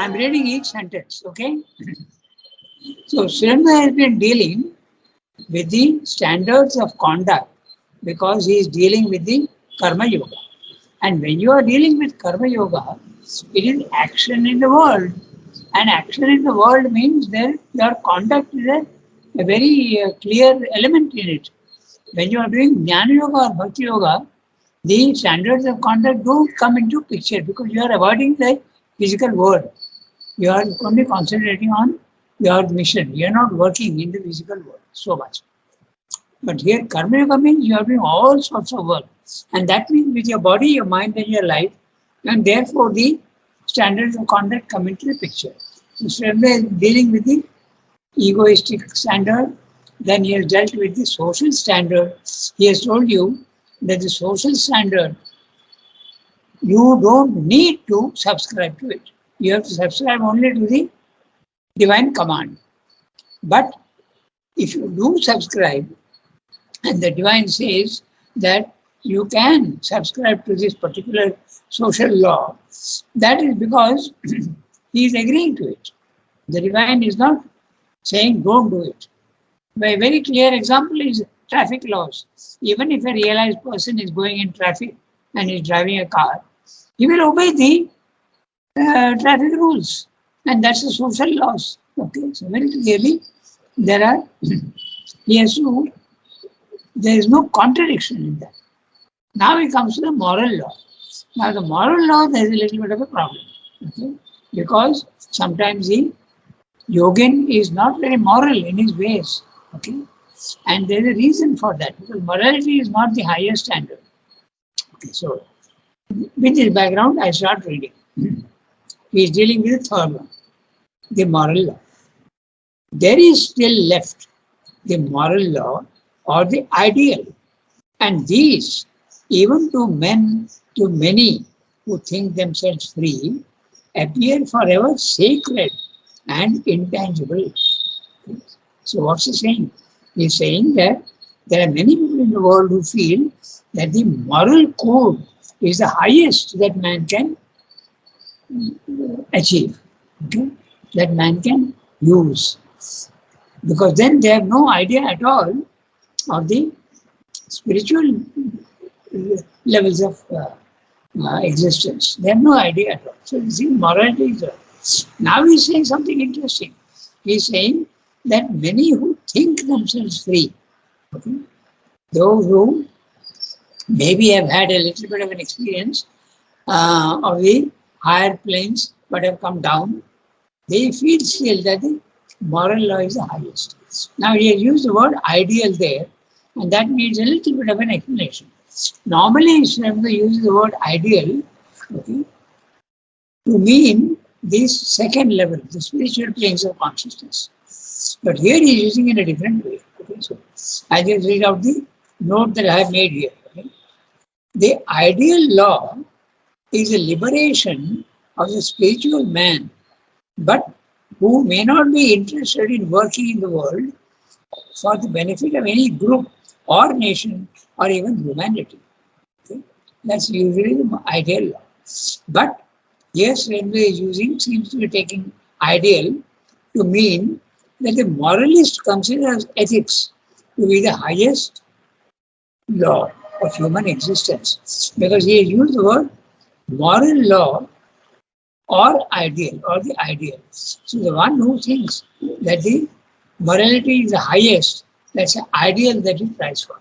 I'm reading each sentence, okay? So Sridhar has been dealing with the standards of conduct because he is dealing with the Karma Yoga. And when you are dealing with Karma Yoga, it is action in the world. And action in the world means that your conduct is a very clear element in it. When you are doing Jnana Yoga or Bhakti Yoga, the standards of conduct don't come into picture because you are avoiding the physical world. You are only concentrating on your mission. You are not working in the physical world so much. But here, Karma Yoga means you are doing all sorts of work. And that means with your body, your mind, and your life. And therefore, the standards of conduct come into the picture. So, Sridhar is dealing with the egoistic standard. Then he has dealt with the social standard. He has told you that the social standard, you don't need to subscribe to it. You have to subscribe only to the divine command. But if you do subscribe, and the divine says that you can subscribe to this particular social law, that is because he is agreeing to it. The divine is not saying don't do it. A very clear example is traffic laws. Even if a realized person is going in traffic and is driving a car, he will obey the traffic rules. And that's the social laws. Okay, so very clearly there is no contradiction in that. Now it comes to the moral law. Now the moral law, there is a little bit of a problem. Okay? Because sometimes the yogin is not very moral in his ways. Okay? And there is a reason for that, because morality is not the highest standard. Okay, so with this background, I start reading. He is dealing with the third one, the moral law. There is still left the moral law or the ideal, and these, even to many who think themselves free, appear forever sacred and intangible. So what's he saying? He's saying that there are many people in the world who feel that the moral code is the highest that man can achieve, okay? That man can use. Because then they have no idea at all of the spiritual levels of existence. They have no idea at all. So you see, morality is there. Now he's saying something interesting. He's saying that many who think themselves free, okay, those who maybe have had a little bit of an experience of the higher planes but have come down, they feel still that the moral law is the highest. Now he has used the word ideal there, and that needs a little bit of an explanation. Normally, Sridhar uses the word ideal, okay, to mean this second level, the spiritual planes of consciousness. But here he is using it in a different way. Okay? So I just read out the note that I have made here. Okay? The ideal law is a liberation of the spiritual man, but who may not be interested in working in the world for the benefit of any group or nation or even humanity. Okay? That's usually the ideal law. But yes, Sridhar is using, seems to be taking ideal to mean that the moralist considers ethics to be the highest law of human existence, because he has used the word moral law or ideal, or the ideal. So the one who thinks that the morality is the highest, that's an ideal that he tries for.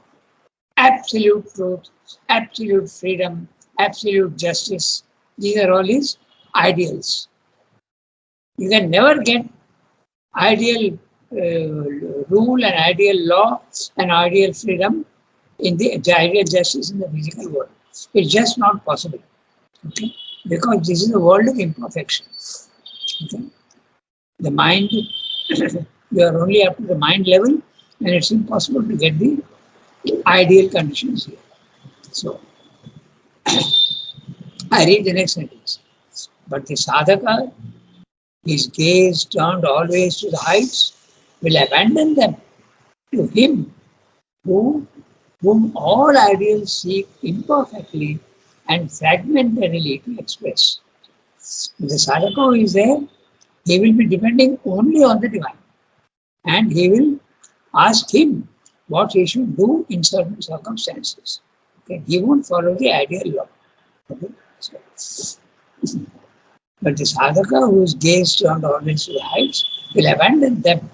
Absolute truth, absolute freedom, absolute justice, these are all his ideals. You can never get ideal rule and ideal law and ideal freedom in the ideal justice in the physical world. It's just not possible. Okay? Because this is a world of imperfection. Okay? The mind, you are only up to the mind level, and it's impossible to get the ideal conditions here. So, I read the next sentence. But the sadhaka, his gaze turned always to the heights, will abandon them to him whom all ideals seek imperfectly and fragmentarily to express. The sadhaka who is there, He will be depending only on the divine, and he will ask him what he should do in certain circumstances. Okay? He won't follow the ideal law. Okay? So, but the sadhaka who is gazed on always to the heights will abandon them.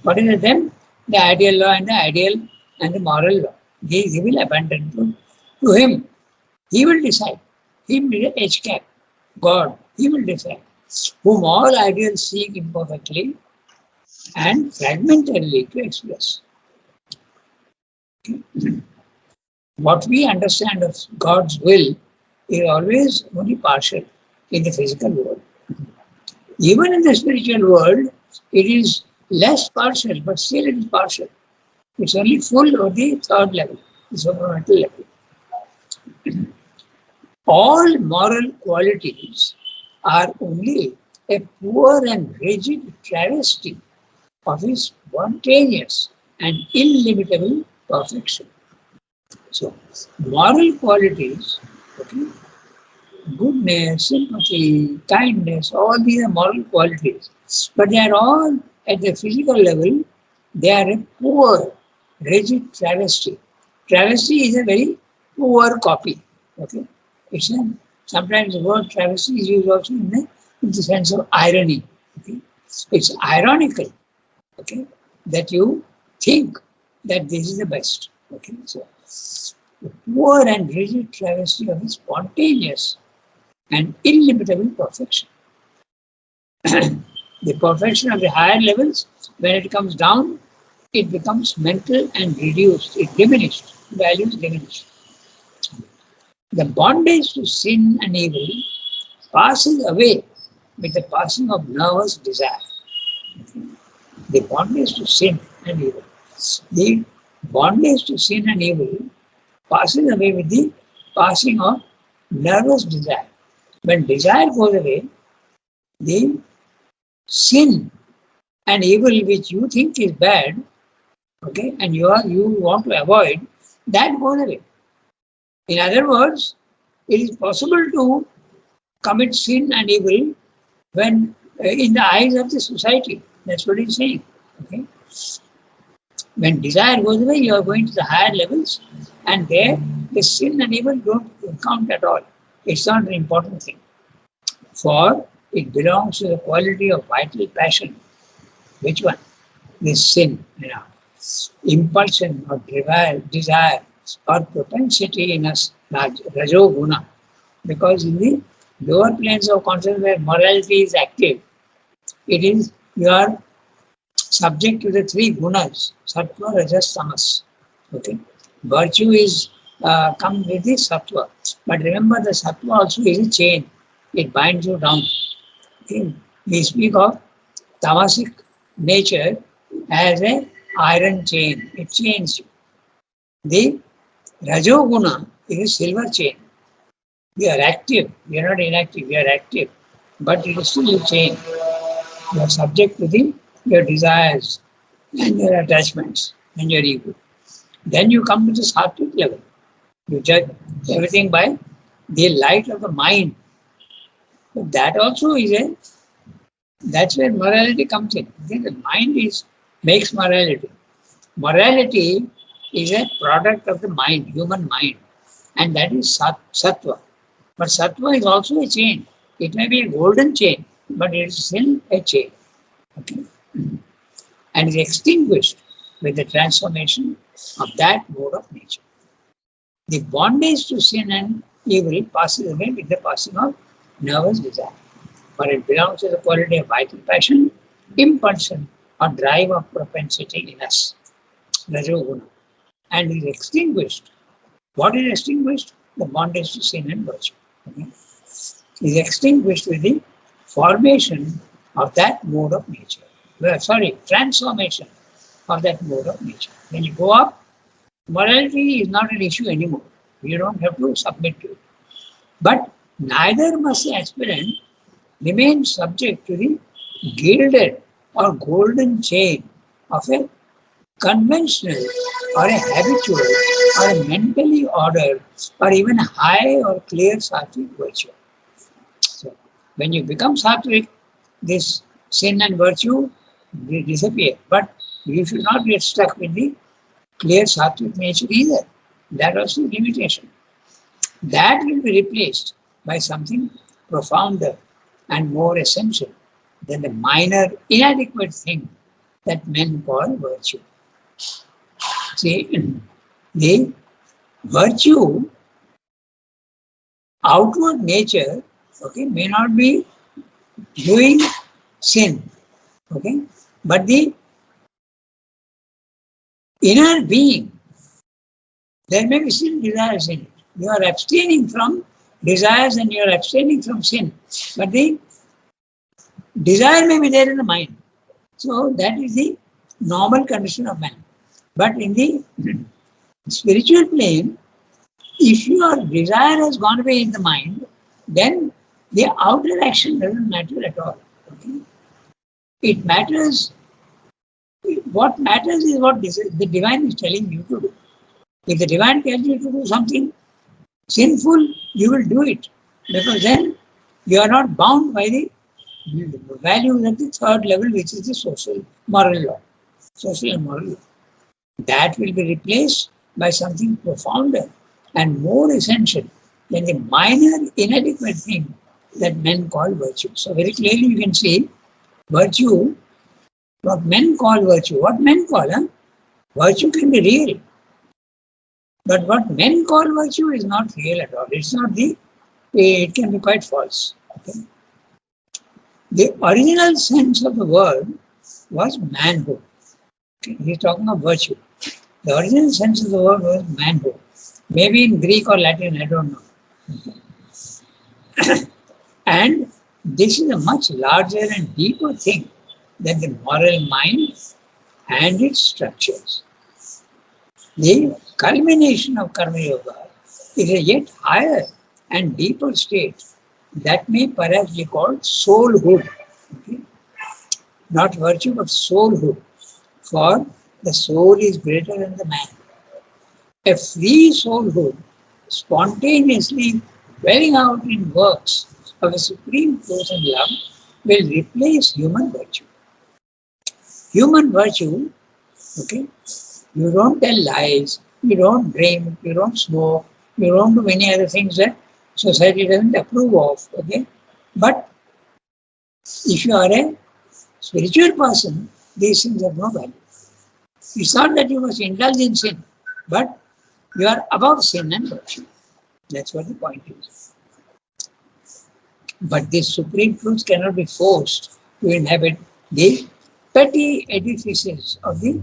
What is them? The ideal law and the ideal and the moral law. He will abandon to him. He will decide. He will be the edge cap. God, he will decide. Whom all ideals seek imperfectly and fragmentarily to express. What we understand of God's will is always only partial in the physical world. Even in the spiritual world, it is less partial, but still it is partial. It's only full of the third level, the supramental level. All moral qualities are only a poor and rigid travesty of his spontaneous and illimitable perfection. So, moral qualities, okay, goodness, sympathy, kindness, all these are moral qualities. But they are all at the physical level, they are a poor, rigid travesty. Travesty is a very poor copy. Okay? Sometimes the word travesty is used also in the sense of irony. Okay? It's ironical, okay, that you think that this is the best. Okay? So, the poor and rigid travesty of a spontaneous and illimitable perfection. The perfection of the higher levels, when it comes down, it becomes mental and reduced, it diminished, values diminished. The bondage to sin and evil passes away with the passing of nervous desire. The bondage to sin and evil. The bondage to sin and evil passes away with the passing of nervous desire. When desire goes away, the sin and evil which you think is bad, okay, and you want to avoid, that goes away. In other words, it is possible to commit sin and evil when in the eyes of the society. That's what he's saying. Okay? When desire goes away, you are going to the higher levels, and there the sin and evil don't count at all. It's not an important thing. For it belongs to the quality of vital passion. Which one? This sin, impulsion or desire or propensity in us, rajoguna. Because in the lower planes of consciousness where morality is active, you are subject to the three gunas, sattva, rajas, tamas. Okay? Virtue is comes with the sattva. But remember, the sattva also is a chain. It binds you down. Okay? We speak of tamasic nature as an iron chain. It chains you. The rajoguna is a silver chain. We are active. We are not inactive. We are active. But it is still a chain. You are subject to your desires and your attachments and your ego. Then you come to the sattvic level. You judge everything by the light of the mind. But that also that's where morality comes in. The mind makes morality. Morality is a product of the mind, human mind, and that is sattva. But sattva is also a chain. It may be a golden chain, but it is still a chain. Okay? And is extinguished with the transformation of that mode of nature. The bondage to sin and evil passes away with the passing of nervous desire. For it belongs to the quality of vital passion, impulsion, or drive of propensity in us, rajoguna, and is extinguished. What is extinguished? The bondage to sin and virtue. Okay? Is extinguished with the formation of that mode of nature. Transformation of that mode of nature. When you go up, morality is not an issue anymore. You don't have to submit to it. But neither must the aspirant remain subject to the gilded or golden chain of a conventional or a habitual or a mentally ordered or even a high or clear sattvic virtue. So, when you become sattvic, this sin and virtue disappear. But you should not get stuck with the clear sattvic nature either. That also is limitation. That will be replaced by something profounder and more essential than the minor, inadequate thing that men call virtue. See, the virtue, outward nature, okay, may not be doing sin, okay, but the inner being, there may be still desires in it. You are abstaining from desires and you are abstaining from sin, but the desire may be there in the mind. So that is the normal condition of man. But in the spiritual plane, if your desire has gone away in the mind, then the outer action doesn't matter at all. Okay? It matters, what matters is what the divine is telling you to do. If the divine tells you to do something sinful, you will do it. Because then you are not bound by the values at the third level, which is the social moral law. Social and moral law. That will be replaced by something profounder and more essential than the minor inadequate thing that men call virtue. So very clearly you can see virtue, what men call virtue. What men call, virtue can be real. But what men call virtue is not real at all. It's not it can be quite false. Okay? The original sense of the word was manhood. Okay? He's talking of virtue. The original sense of the word was manhood. Maybe in Greek or Latin, I don't know. And this is a much larger and deeper thing than the moral mind and its structures. The culmination of Karma Yoga is a yet higher and deeper state that may perhaps be called soulhood. Okay? Not virtue, but soulhood. For the soul is greater than the man. A free soulhood, spontaneously welling out in works of a supreme truth and love, will replace human virtue. Human virtue, okay, you don't tell lies, you don't drink, you don't smoke, you don't do many other things that society doesn't approve of, okay. But if you are a spiritual person, these things have no value. It's not that you must indulge in sin, but you are above sin and virtue. That's what the point is. But this supreme truth cannot be forced to inhabit the petty edifices of the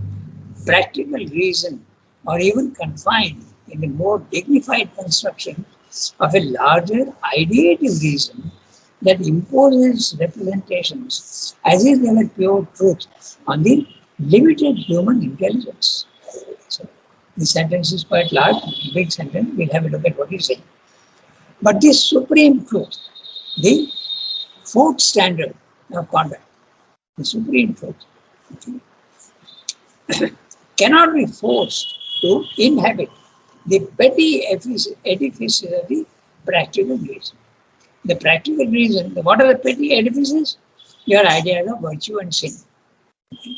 practical reason or even confined in the more dignified construction of a larger ideative reason that imposes representations as if they were pure truth on the limited human intelligence. So, the sentence is quite large, big sentence. We'll have a look at what he's saying. But this supreme truth, the fourth standard of conduct, the supreme truth, okay, cannot be forced to inhabit the petty edifices of the practical reason. The practical reason, what are the petty edifices? Your ideas of virtue and sin. Okay?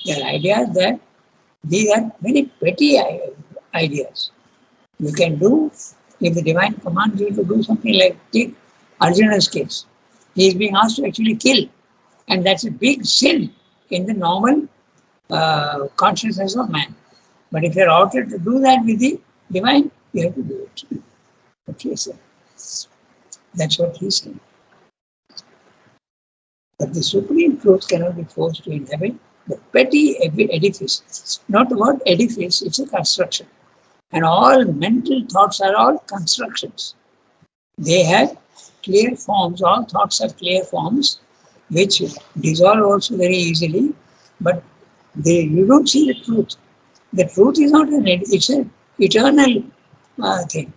Your ideas that these are very petty ideas. You can do, if the divine commands you to do something like take Arjuna's case. He is being asked to actually kill. And that's a big sin in the normal consciousness of man. But if you are ordered to do that with the divine, you have to do it. Okay, sir. That's what he's saying. But the supreme truth cannot be forced to inhabit the petty edifice. Not the word edifice, it's a construction. And all mental thoughts are all constructions. They have clear forms, all thoughts have clear forms, which dissolve also very easily, but you don't see the truth. The truth is not it's an eternal thing.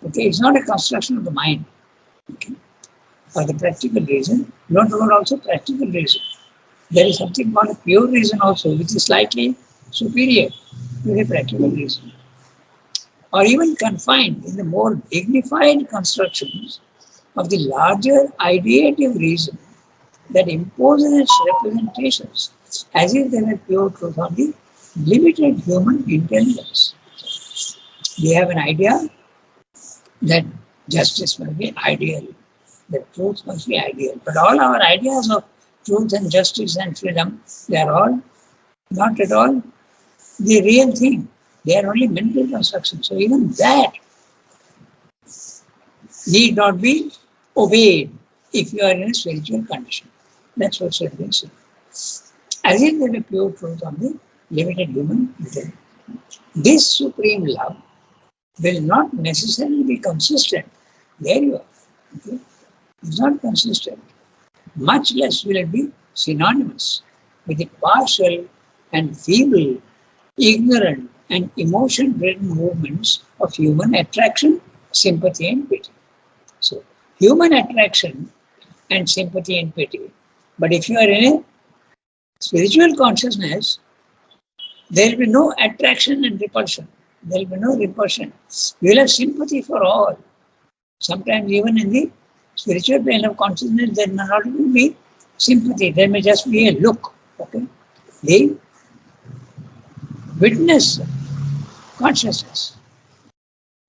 Okay, it's not a construction of the mind. Okay, for the practical reason, not about also practical reason. There is something called a pure reason also, which is slightly superior to the practical reason. Or even confined in the more dignified constructions of the larger ideative reason that imposes its representations as if they were pure truth on the limited human intelligence. We have an idea that justice must be ideal, that truth must be ideal. But all our ideas of truth and justice and freedom, they are all not at all the real thing. They are only mental constructions. So even that need not be obeyed if you are in a spiritual condition. That's what should be said. As if there is pure truth on the limited human intelligence. This supreme love will not necessarily be consistent. There you are. Okay? It's not consistent. Much less will it be synonymous with the partial and feeble, ignorant and emotion-driven movements of human attraction, sympathy and pity. So, human attraction and sympathy and pity. But if you are in a spiritual consciousness, there will be no attraction and repulsion. There will be no repulsion. You will have sympathy for all. Sometimes even in the spiritual plane of consciousness, there may not even be sympathy. There may just be a look. Okay? The witness consciousness.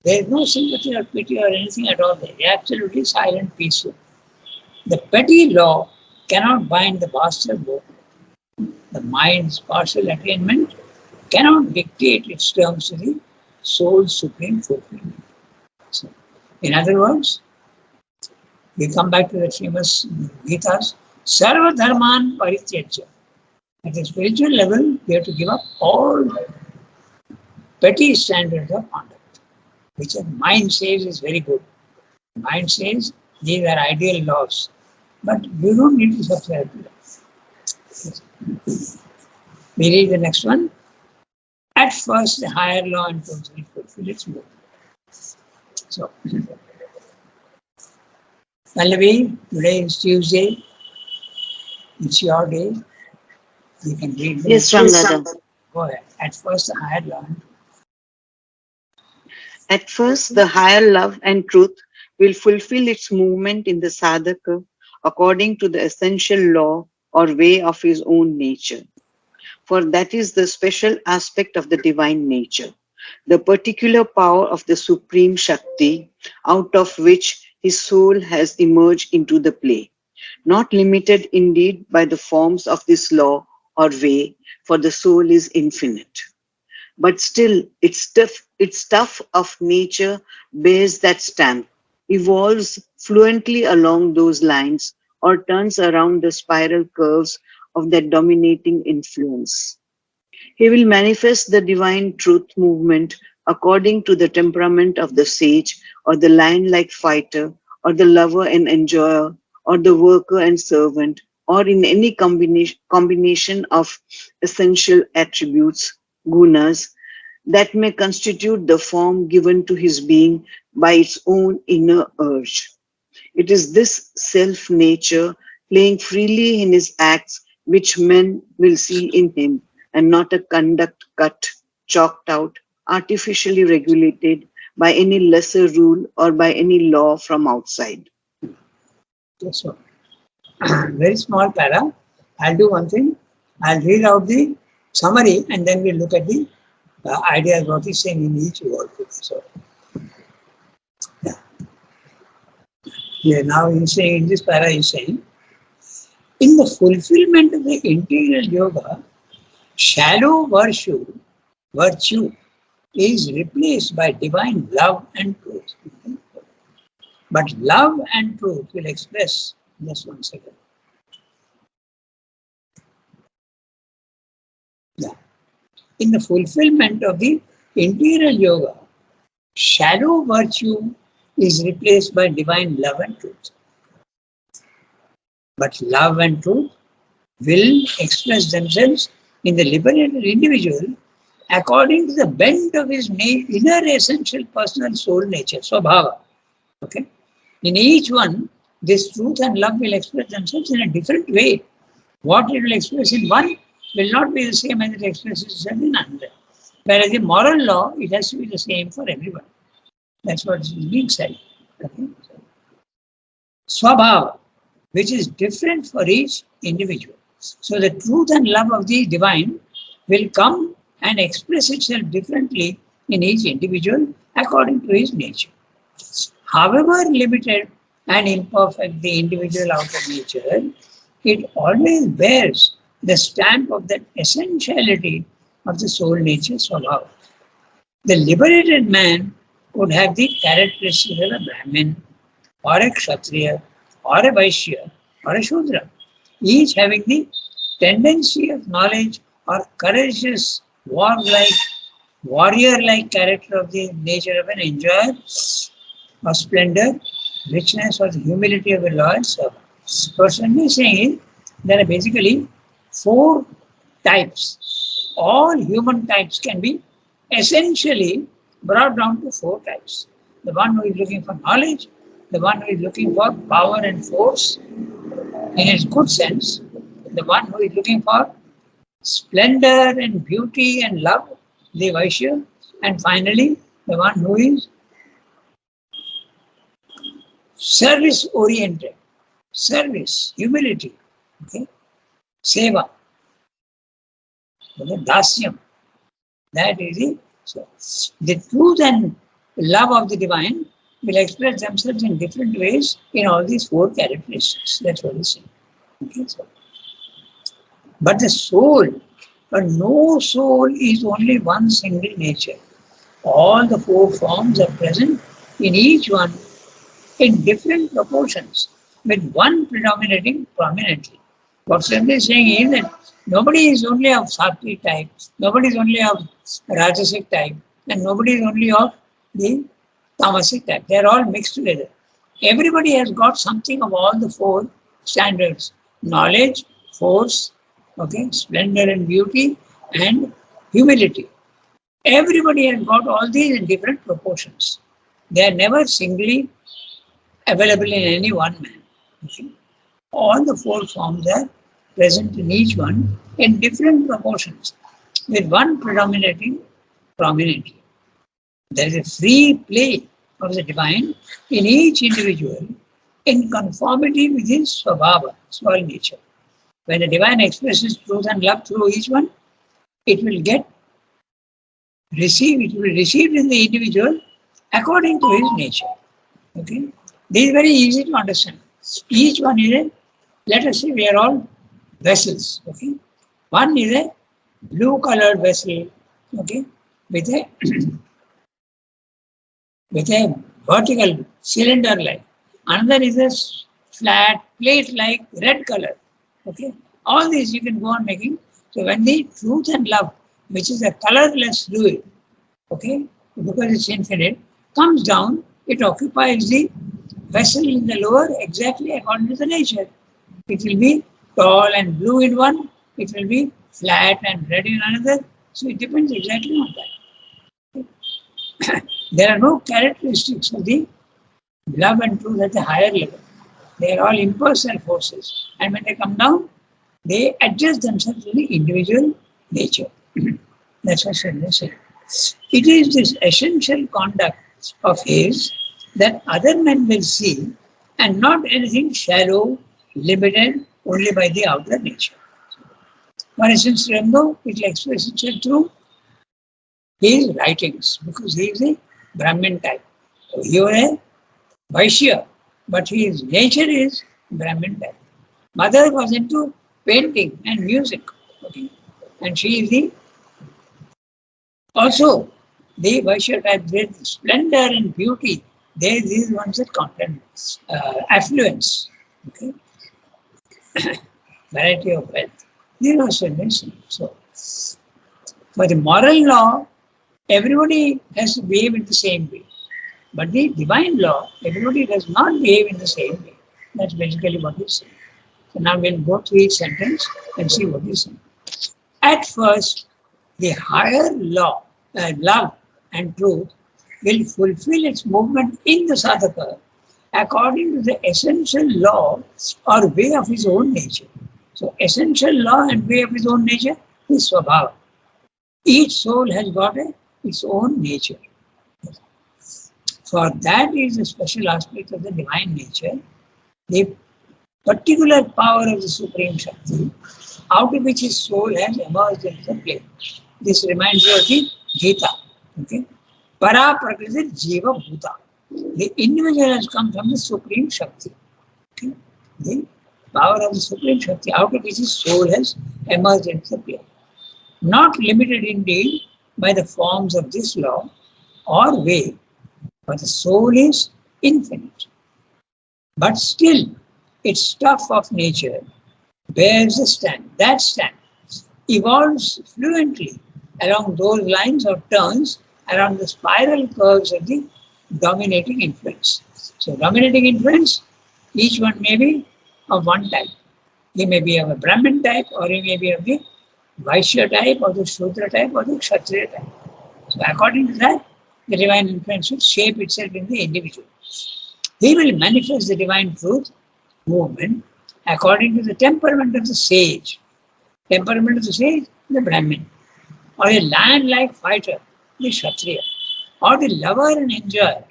There is no sympathy or pity or anything at all there. Absolutely silent, peaceful. The petty law cannot bind the vaster book. The mind's partial attainment cannot dictate its terms to the soul's supreme fulfillment. So, in other words, we come back to the famous Gita's Sarva Dharman Parityajya. At the spiritual level, we have to give up all petty standards of conduct, which the mind says is very good. The mind says these are ideal laws, but you don't need to subscribe to them. We read the next one. At first, the higher law and truth will fulfill its movement. So, Pallavi, today is Tuesday. It's your day. You can read the Yes, Ranganath. Go ahead. At first, the higher law. At first, the higher love and truth will fulfill its movement in the sadhaka according to the essential law or way of his own nature. For that is the special aspect of the divine nature, the particular power of the supreme Shakti, out of which his soul has emerged into the play, not limited indeed by the forms of this law or way, for the soul is infinite. But still, its stuff of nature bears that stamp, evolves fluently along those lines, or turns around the spiral curves of that dominating influence. He will manifest the divine truth movement according to the temperament of the sage, or the lion-like fighter, or the lover and enjoyer, or the worker and servant, or in any combination of essential attributes, gunas, that may constitute the form given to his being by its own inner urge. It is this self-nature playing freely in his acts which men will see in him, and not a conduct cut, chalked out, artificially regulated by any lesser rule or by any law from outside. Yes, sir. Very small para. I'll do one thing. I'll read out the summary and then we'll look at the ideas what he's saying in each word. So, yeah. Yeah, now he's saying in this para, he's saying, in the fulfillment of the integral yoga, shallow virtue is replaced by divine love and truth. But love and truth will express, just one second. Yeah. In the fulfillment of the integral yoga, shallow virtue is replaced by divine love and truth. But love and truth will express themselves in the liberated individual according to the bent of his inner essential personal soul nature, swabhava. Okay? In each one, this truth and love will express themselves in a different way. What it will express in one will not be the same as it expresses itself in another. Whereas in moral law, it has to be the same for everyone. That's what is being said. Okay? Swabhava. which is different for each individual. So the truth and love of the divine will come and express itself differently in each individual according to his nature. However limited and imperfect the individual outer nature, it always bears the stamp of that essentiality of the soul nature Swabhava. The liberated man would have the characteristics of a Brahmin, or a Kshatriya, or a Vaishya, or a Shudra, each having the tendency of knowledge or courageous, warrior-like character of the nature of an enjoyer of splendor, richness, or the humility of a loyal servant. What Swami is saying is there are basically four types. All human types can be essentially brought down to four types. The one who is looking for knowledge, the one who is looking for power and force in its good sense, the one who is looking for splendor and beauty and love, the Vaishya, and finally the one who is service oriented, service, humility, okay, seva, okay, dasyam. That is it. So the truth and love of the divine will express themselves in different ways in all these four characteristics. That's what he's saying. Okay, so. But the soul, but no soul is only one single nature. All the four forms are present in each one in different proportions, with one predominating prominently. What Swami is saying is that nobody is only of Sattvic type, nobody is only of Rajasic type, and nobody is only of the Tamasic type. They are all mixed together. Everybody has got something of all the four standards: knowledge, force, okay, splendor and beauty, and humility. Everybody has got all these in different proportions. They are never singly available in any one man. Okay? All the four forms are present in each one in different proportions, with one predominating prominently. There is a free play of the divine in each individual in conformity with his swabhava, soul nature. When the divine expresses truth and love through each one, it will be received in the individual according to his nature. Okay? This is very easy to understand. Each one is a, let us say we are all vessels. Okay? One is a blue colored vessel, okay, with a vertical cylinder like. Another is a flat plate like red color. Okay? All these you can go on making. So when the truth and love, which is a colorless fluid, okay, because it's infinite, comes down, it occupies the vessel in the lower exactly according to the nature. It will be tall and blue in one, it will be flat and red in another. So it depends exactly on that. There are no characteristics of the love and truth at the higher level. They are all impersonal forces. And when they come down, they adjust themselves to the individual nature. That's what Sridhar said. It is this essential conduct of his that other men will see, and not anything shallow, limited only by the outer nature. For instance, Rambo, it will express itself through his writings, because he is a Brahmin type. So you are a Vaishya, but his nature is Brahmin type. Mother was into painting and music, okay? And she is the also the Vaishya type with splendor and beauty. These ones that content affluence, okay? Variety of wealth. These are also mentioned. So, for the moral law, everybody has to behave in the same way. But the divine law, everybody does not behave in the same way. That's basically what he's saying. So now we'll go through each sentence and see what he's saying. At first, the higher law, love and truth will fulfill its movement in the sadhaka according to the essential law or way of his own nature. So essential law and way of his own nature is swabhava. Each soul has got its own nature. For that is a special aspect of the divine nature. The particular power of the Supreme Shakti, out of which his soul has emerged into the plane. This reminds you of the Gita. Okay? Para Prakriti Jiva Bhuta. The individual has come from the Supreme Shakti. Okay? The power of the Supreme Shakti, out of which his soul has emerged into the plane. Not limited indeed by the forms of this law or way, but the soul is infinite. But still, its stuff of nature bears a stand. That stand evolves fluently along those lines or turns around the spiral curves of the dominating influence. So, dominating influence, each one may be of one type. He may be of a Brahmin type, or he may be of the Vaishya type, or the Shudra type, or the Kshatriya type. So, according to that, the divine influence will shape itself in the individual. He will manifest the divine truth movement according to the temperament of the sage. Temperament of the sage, the Brahmin, or a lion-like fighter, the Kshatriya, or the lover and enjoyer,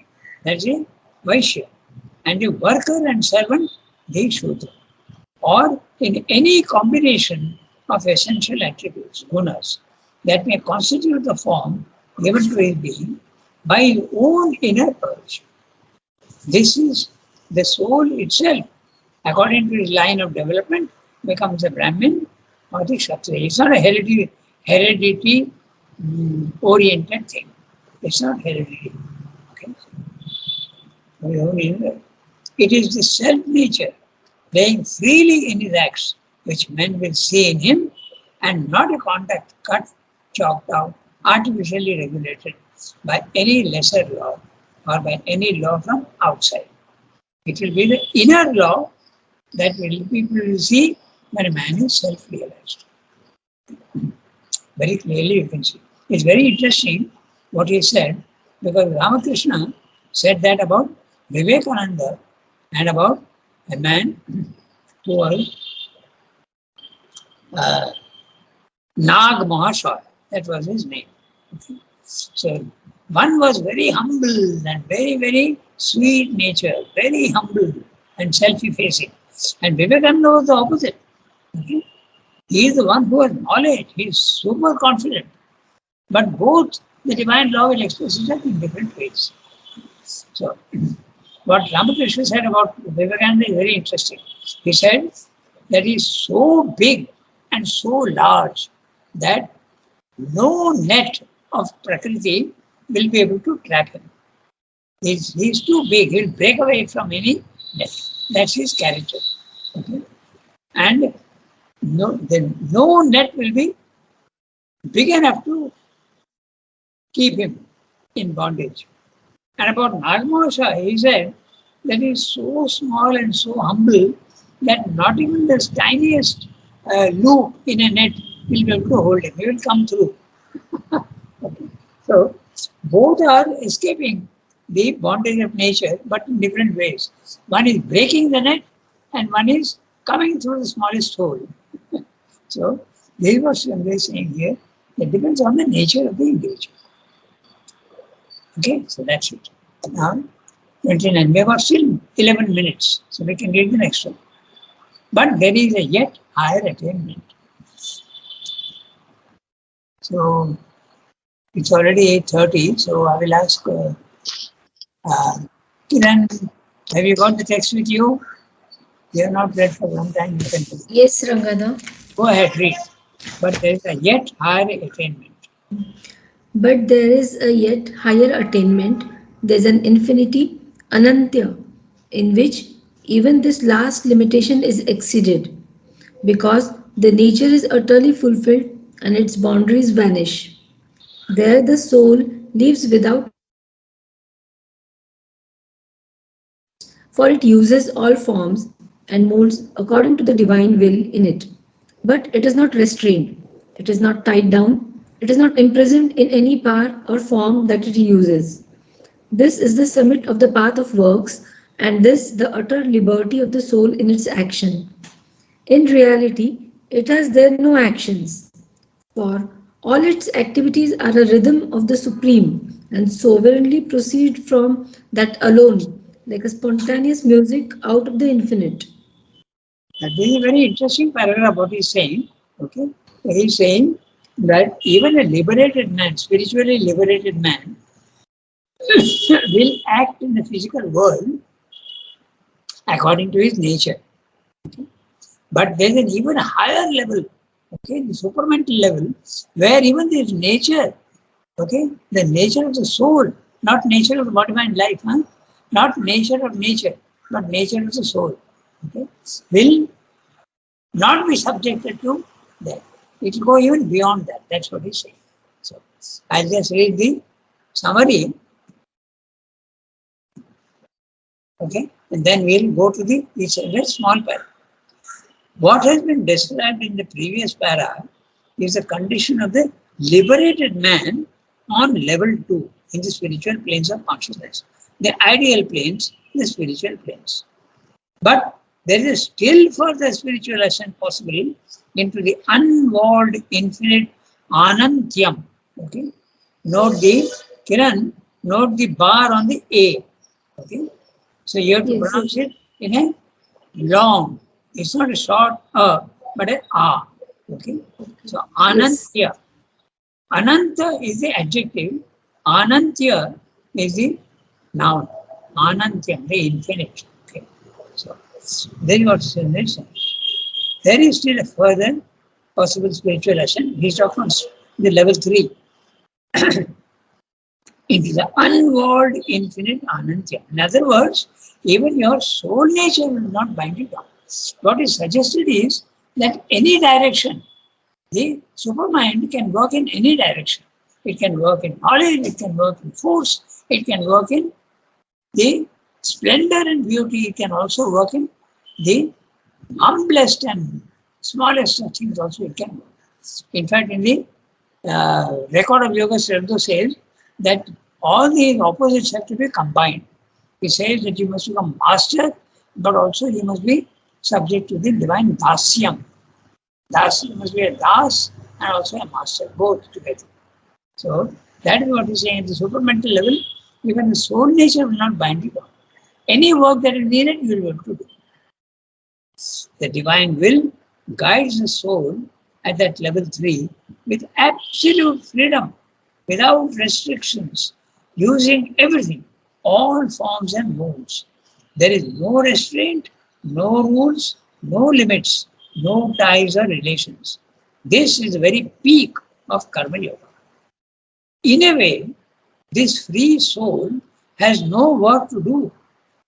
that's a Vaishya, and the worker and servant, the Shudra, or in any combination of essential attributes, gunas, that may constitute the form given to his being by his own inner purge. This is the soul itself, according to his line of development, becomes a Brahmin or the Kshatriya. It's not a heredity oriented thing. It's not hereditary. Okay? It is the self nature playing freely in his acts, which men will see in him, and not a conduct cut, chalked out, artificially regulated by any lesser law or by any law from outside. It will be the inner law that people will see when a man is self-realized. Very clearly you can see. It's very interesting what he said, because Ramakrishna said that about Vivekananda and about a man who was Nag Mahasaya. That was his name. Okay. So one was very humble and very, very sweet nature, very humble and self-effacing. And Vivekananda was the opposite. Okay. He is the one who has knowledge. He is super confident. But both the divine law will express itself in different ways. So, what Ramakrishna said about Vivekananda is very interesting. He said that he is so big and so large that no net of Prakriti will be able to trap him. He's too big. He'll break away from any net. That's his character. Okay? And no net will be big enough to keep him in bondage. And about Nagmosha, he said that he is so small and so humble that not even the tiniest loop in a net will be able to hold him. He will come through. Okay. So, both are escaping the bondage of nature, but in different ways. One is breaking the net, and one is coming through the smallest hole. So, this is what Swami is saying here. It depends on the nature of the individual. Okay, so that's it. Now, 29. We have got still 11 minutes, so we can read the next one. But there is a yet higher attainment. So, it's already 8:30, so I will ask Kiran, have you got the text with you? You have not read for a long time. You can Yes, Rangana. go ahead, read. But there is a yet higher attainment. But there is a yet higher attainment. There's an infinity, Anantya, in which even this last limitation is exceeded, because the nature is utterly fulfilled and its boundaries vanish. There the soul lives without for it uses all forms and molds according to the divine will in it. But it is not restrained, it is not tied down, it is not imprisoned in any part or form that it uses. This is the summit of the path of works, and this the utter liberty of the soul in its action. In reality, it has there no actions, for all its activities are a rhythm of the Supreme and sovereignly proceed from that alone, like a spontaneous music out of the infinite. That is a very interesting paragraph what he's saying. Okay. He's saying that even a liberated man, spiritually liberated man, will act in the physical world according to his nature. Okay. But there's an even higher level, okay, the supramental level, where even this nature, okay, the nature of the soul, not nature of the body mind life, huh? Not nature of nature, but nature of the soul, okay, will not be subjected to that. It will go even beyond that. That's what he's saying. So I'll just read the summary, okay, and then we'll go to the each small para. What has been described in the previous para is the condition of the liberated man on level 2 in the spiritual planes of consciousness. The ideal planes, the spiritual planes. But there is still further spiritual ascent possible into the unwalled infinite Anantyam. Okay? Note the Kiran, note the bar on the A. Okay? So you have to pronounce it in a long. It's not a short but a A. Okay? So Anantya. Ananta is the adjective. Anantya is the noun. Anantyam, the infinite. Okay. So then what is there is still a further possible spiritual ascent. He's talking on the level 3. It is an unwalled infinite Anantya. In other words, even your soul nature will not bind you down. What is suggested is that any direction, the supermind can work in any direction. It can work in knowledge, it can work in force, it can work in the splendor and beauty, it can also work in the humblest and smallest things also it can work. In fact, in the record of Yoga, Sri says that all these opposites have to be combined. He says that you must become master, but also you must be subject to the divine dasyam. Das, you must be a das and also a master, both together. So that is what he's saying. At the supramental level, even the soul nature will not bind you down. Any work that is needed, you will be able to do. The divine will guides the soul at that level 3 with absolute freedom, without restrictions, using everything, all forms and modes. There is no restraint, no rules, no limits, no ties or relations. This is the very peak of Karma Yoga. In a way, this free soul has no work to do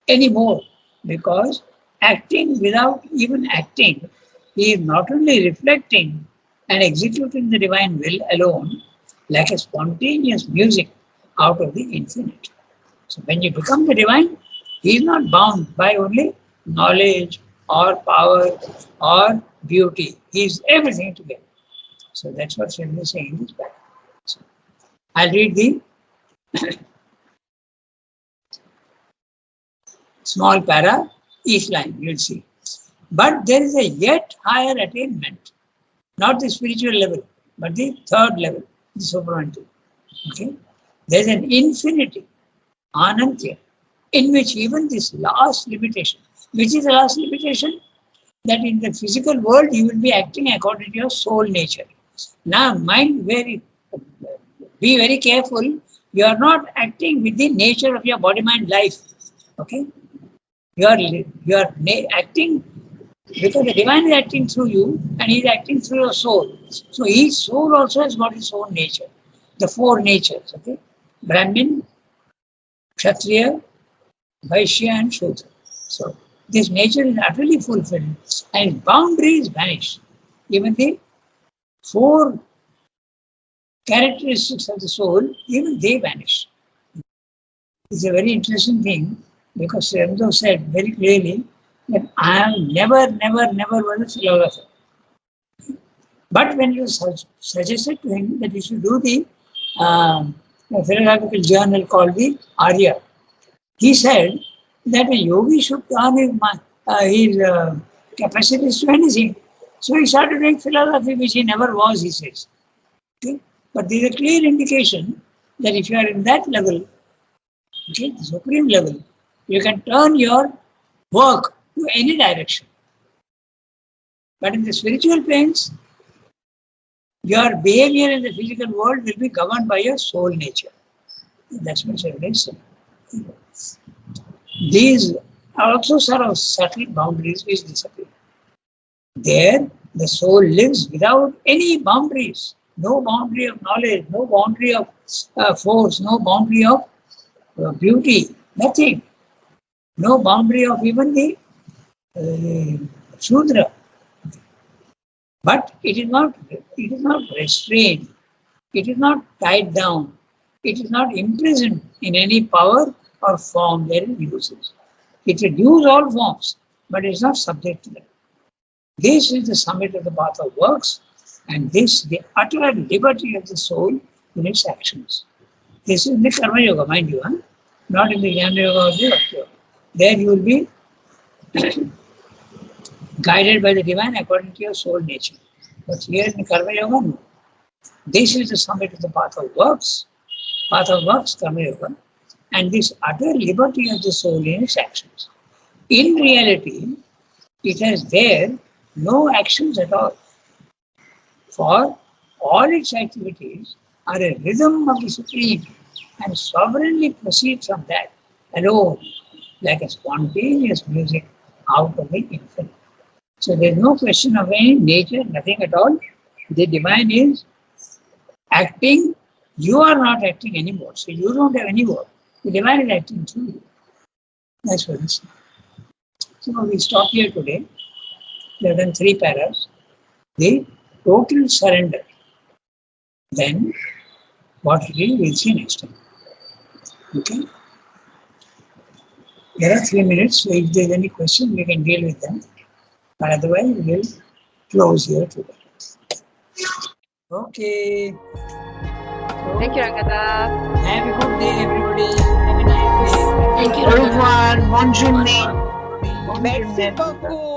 anymore, because acting without even acting, he is not only reflecting and executing the divine will alone, like a spontaneous music out of the infinite. So when you become the divine, he is not bound by only knowledge or power or beauty. He is everything together. So that's what Sri is saying in this paragraph. So I'll read the small para, each line, you'll see. But there is a yet higher attainment, not the spiritual level, but the third level, the supramental. Okay? There's an infinity, Anantya, in which even this last limitation, which is the last limitation, that in the physical world you will be acting according to your soul nature. Now, be very careful. You are not acting with the nature of your body, mind, life. Okay? You are acting because the divine is acting through you and he is acting through your soul. So each soul also has got its own nature. The 4 natures, okay? Brahmin, Kshatriya, Vaishya and Shudra. So this nature is utterly fulfilled and boundaries vanish. Even the 4 characteristics of the soul, even they vanish. It's a very interesting thing because Sri Aurobindo said very clearly that I am never was a philosopher. But when it was suggested to him that he should do the philosophical journal called the Arya, he said that a yogi should turn his capacities to anything. So he started doing philosophy, which he never was, he says. Okay? But there is a clear indication that if you are in that level, okay, the supreme level, you can turn your work to any direction. But in the spiritual planes, your behavior in the physical world will be governed by your soul nature. That's what revelation. These are also sort of subtle boundaries which disappear. There, the soul lives without any boundaries. No boundary of knowledge, no boundary of force, no boundary of beauty, nothing. No boundary of even the Shudra. But it is not restrained. It is not tied down. It is not imprisoned in any power or form that it uses. It reduces all forms, but it is not subject to them. This is the summit of the path of works, and this the utter liberty of the soul in its actions. This is the Karma Yoga, mind you, not in the Jnana Yoga or the Bhakti Yoga. There you will be guided by the divine according to your soul nature. But here in Karma Yoga, no. This is the summit of the path of works, Karma Yoga, and this utter liberty of the soul in its actions. In reality, it has there no actions at all. For all its activities are a rhythm of the Supreme and sovereignly proceed from that alone, like a spontaneous music out of the infinite. So there is no question of any nature, nothing at all. The divine is acting, you are not acting anymore. So you don't have any work. The divine is acting through you. That's what it is. So we stop here today. We have done 3 paras. The total surrender. Then what it is, we'll see next time. Okay? There are 3 minutes, so if there's any question, we can deal with them. But otherwise, we will close here today. Okay. Thank you, Ranganath. Have a good day, everybody. Have a nice day. Thank you, Au Ranganath. revoir, bonne journée. Merci beaucoup.